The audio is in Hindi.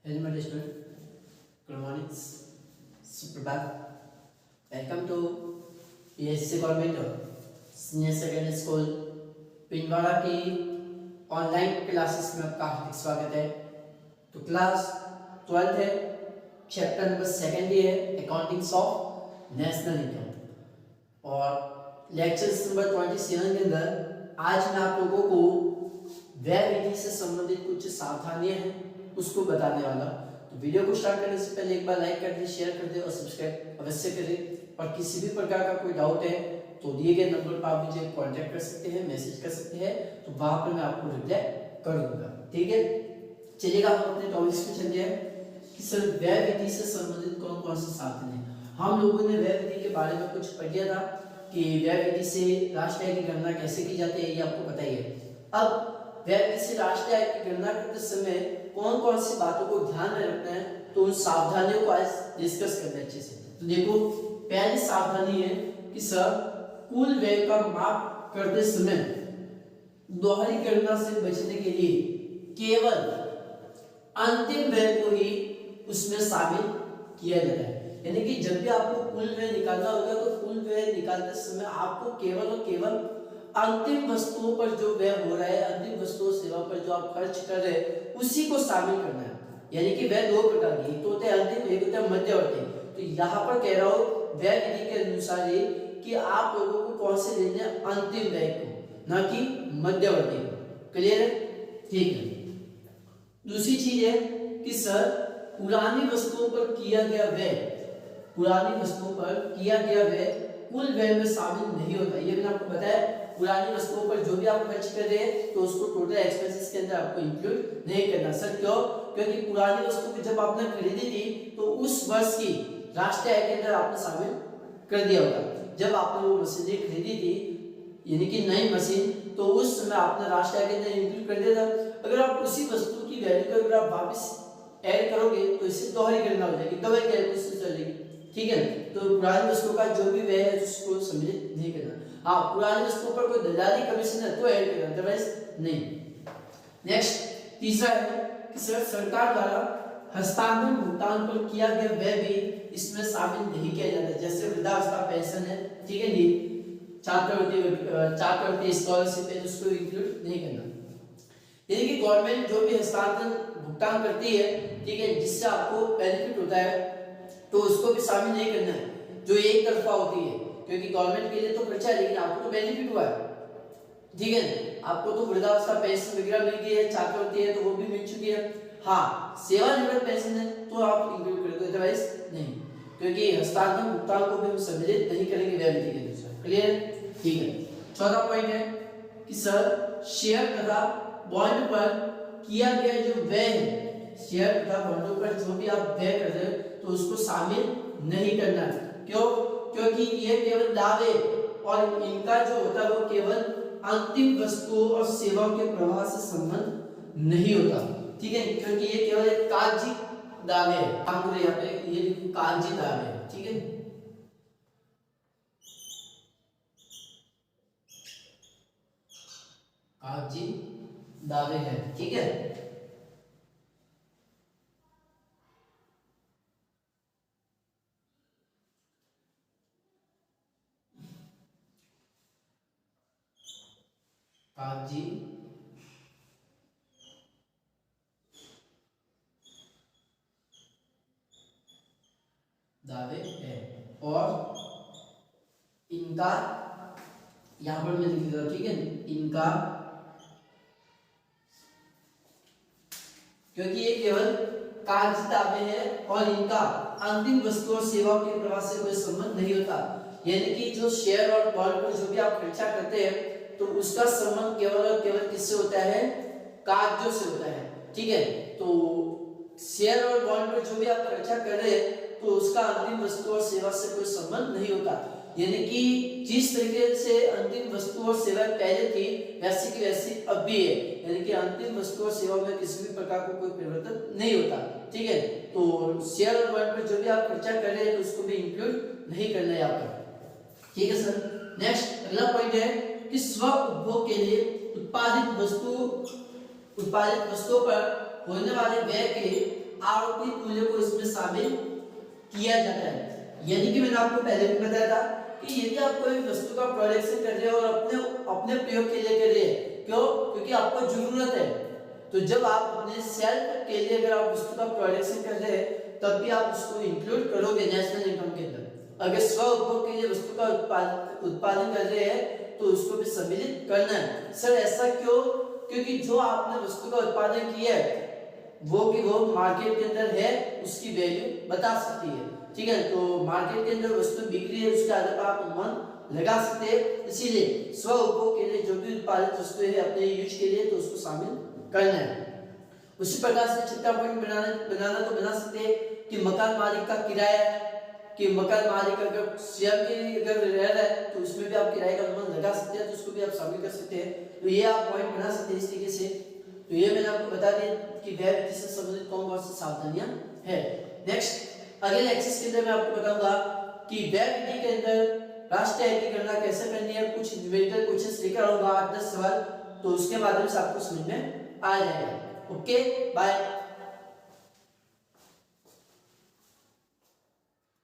Hello, my student. Good morning. Suprabhat. Welcome to PSC Government Senior Secondary School Pindwara की ऑनलाइन क्लासेस में आपका हार्दिक स्वागत है। तो क्लास 12 है, चैप्टर नंबर 2 है अकाउंटिंग्स ऑफ नेशनल इनकम और लेक्चर नंबर 27 के अंदर आज मैं आप लोगों को व्यय विधि से संबंधित कुछ सावधानियां हैं उसको बताने वाला। तो वीडियो को स्टार्ट करने से पहले एक बार लाइक कर दे, शेयर कर दे और सब्सक्राइब अवश्य करें। और किसी भी प्रकार का कोई डाउट है तो दिए गए नंबर पर आप मुझे कांटेक्ट कर सकते हैं, मैसेज कर सकते हैं, तो वहां पर मैं आपको रिप्लाई कर दूंगा। ठीक है, चलिएगा हम अपने टॉपिक्स पे चलते हैं कि सर व्यय विधि से संबंधित कौन कौन से साधन हैं। हम लोगों ने व्यय विधि के बारे में कुछ पढ़ लिया था कि व्यय विधि से राष्ट्रीय आय की गणना कैसे की जाती है, ये आपको पता ही है। अब व्यय विधि से राष्ट्रीय आय की गणना करते समय कौन कौन सी बातों को ध्यान में रखना है, तो उन सावधानियों को आज डिस्कस करते हैं अच्छे से। तो देखो, पहली सावधानी है कि सर कुल व्यय का माप करते समय दोहरी गणना से बचने के लिए केवल अंतिम व्यय को ही उसमें शामिल किया जाता है। यानी कि जब भी आपको कुल व्यय निकालना होगा तो कुल व्यय निकालते समय आपको केवल और केवल अंतिम वस्तुओं पर जो व्यय हो रहा है, अंतिम वस्तुओं सेवा पर जो आप खर्च कर रहे हैं उसी को शामिल करना है। यानी कि व्यय दो प्रकार की, तो होते हैं अंतिम, एक होता है मध्यवर्ती। तो यहाँ पर कह रहा हूँ व्यय विधि के अनुसार ही कि आप लोगों को कौन से लेने हैं, अंतिम व्यय को, ना कि मध्यवर्ती को। क्लियर है? ठीक है। दूसरी चीज है कि सर पुरानी वस्तुओं पर किया गया व्यय, पुरानी वस्तुओं पर किया गया व्यय कुल व्यय में शामिल नहीं होता। ये मैंने आपको बताया, पुरानी वस्तुओं पर जो भी आप खर्च कर रहे हैं तो उसको टोटल एक्सपेंसेस के अंदर आपको इंक्लूड नहीं करना। सर क्यों? क्योंकि पुरानी वस्तु की जब आपने खरीदी थी तो उस वर्ष की राष्ट्रीय आय के अंदर आपने शामिल कर दिया होगा। जब आपने वो मशीनरी खरीदी थी यानी कि नई मशीन, तो उस समय आपने राष्ट्रीय आय के अंदर इंक्लूड कर दिया था। अगर आप उसी वस्तु की वैल्यू को अगर आप वापस ऐड करोगे तो इससे दोहरी गणना हो जाएगी, डबल कैलकुलेशन चलेगी। ठीक है, तो पुरानी वस्तु का जो भी व्यय है उसको सम्मिलित नहीं करना। हाँ, पुरानी वस्तुओं पर कोई दलाली कमीशन है तो ऐड करना, अदरवाइज नहीं। नेक्स्ट तीसरा है कि सरकार द्वारा हस्तांतरण भुगतान पर किया गया व्यय भी इसमें शामिल नहीं किया जाता। जैसे वृद्धावस्था पेंशन है, ठीक है जी, छात्रवृत्ति स्कॉलरशिप है, उसको इंक्लूड नहीं करना। यानी कि गवर्नमेंट जो भी हस्तांतरण भुगतान करती है, ठीक है, जिससे आपको बेनिफिट होता है, तो उसको भी शामिल नहीं करना है जो एक तरफा होती है। क्योंकि गवर्नमेंट के लिए तो खर्चा है लेकिन आपको तो बेनिफिट हुआ है। ठीक है, आपको तो वृद्धावस्था पेंशन वगैरह मिल गई है, छात्रवृत्ति है तो वो भी मिल चुकी है। हाँ, सेवानिवृत्त पेंशन है तो आप इंक्लूड कर दो, अदरवाइज नहीं, क्योंकि हस्तांतरण भुगतान को भी हम सम्मिलित नहीं करेंगे व्यय विधि के अनुसार। क्लियर? ठीक है। चौथा पॉइंट है कि सर शेयर तथा बॉन्ड पर किया गया जो व्यय है, शेयर तथा बॉन्डों पर जो भी आप व्यय कर रहे हो तो उसको शामिल नहीं करना। क्यों? क्योंकि ये केवल दावे और इनका जो होता है वो केवल अंतिम वस्तुओं और सेवाओं के प्रवाह से संबंध नहीं होता। ठीक है, क्योंकि ये केवल एक कागजी दावे है। आप यहाँ पे ये कागजी दावे है। ठीक है, कागजी दावे है। ठीक है, कागजी दावे है और इनका यहां पर मैं लिख देता हूं। ठीक है, इनका, क्योंकि ये केवल कागजी दावे हैं और इनका अंतिम वस्तु और सेवाओं के प्रवाह से कोई संबंध नहीं होता। यानी कि जो शेयर और बॉन्ड पर जो भी आप खर्चा करते हैं तो उसका संबंध केवल और केवल किससे होता है? कागजों से होता है। ठीक है, तो शेयर और बॉन्ड पर जो भी आप खर्चा कर रहे हैं तो उसका अंतिम वस्तु और सेवा से कोई संबंध नहीं होता। यानी कि जिस तरीके से अंतिम वस्तु और सेवा पहले थी वैसी की वैसी अब भी है। यानी कि अंतिम वस्तु और सेवा में किसी भी प्रकार का कोई परिवर्तन नहीं होता। ठीक है, तो शेयर और बॉन्ड पर जो भी आप खर्चा कर रहे हैं तो उसको भी इंक्लूड नहीं करना है यहाँ पर। ठीक है सर। नेक्स्ट अगला पॉइंट है कि स्व उपभोग के लिए उत्पादित वस्तुओं पर होने वाले व्यय के आरोपित मूल्य को इसमें शामिल किया जाता है। यानी कि मैंने आपको पहले भी बताया था कि यदि आप कोई वस्तु का प्रोडक्शन कर रहे हो और अपने अपने प्रयोग के लिए कर रहे हैं, क्यों? क्योंकि आपको जरूरत है। तो जब आप अपने सेल्फ के लिए अगर आप वस्तु का प्रोडक्शन कर रहे हैं तब भी आप उसको इंक्लूड करोगे नेशनल इनकम के अंदर। अगर स्व उपभोग के लिए वस्तु का उत्पादन कर रहे हैं तो उसको भी सम्मिलित करना है। सर ऐसा क्यों? क्योंकि जो आपने वस्तु का उत्पादन किया है वो मार्केट के अंदर है, उसकी वैल्यू बता सकती है। ठीक है, तो मार्केट के अंदर वस्तु बिक रही है उसके आधार पर आप अनुमान लगा सकते हैं। इसीलिए स्व उपभोग के लिए जो भी उत्पादित वस्तु है अपने यूज के लिए तो उसको शामिल करना है। उसी प्रकार से छठा पॉइंट बनाना तो बना सकते हैं कि मकान मालिक का किराया, कि मकान मालिक अगर स्वयं के अगर रह रहा है तो उसमें भी आप किराए का अनुमान लगा सकते हैं, तो उसको भी आप शामिल कर सकते हैं। तो ये आप पॉइंट बना सकते हैं इस तरीके से। तो ये मैंने आपको बता दिया कि व्यय विधि से संबंधित कौन कौन सी सावधानियां है। नेक्स्ट अगले एक्सरसाइज के अंदर मैं आपको बताऊंगा कि व्यय विधि के अंदर राष्ट्रीय आय की गणना कैसे करनी है। कुछ न्यूमेरिकल क्वेश्चंस लेकर आऊंगा 8-10 सवाल, तो उसके माध्यम से आपको समझ में आ जाएगा। Okay bye.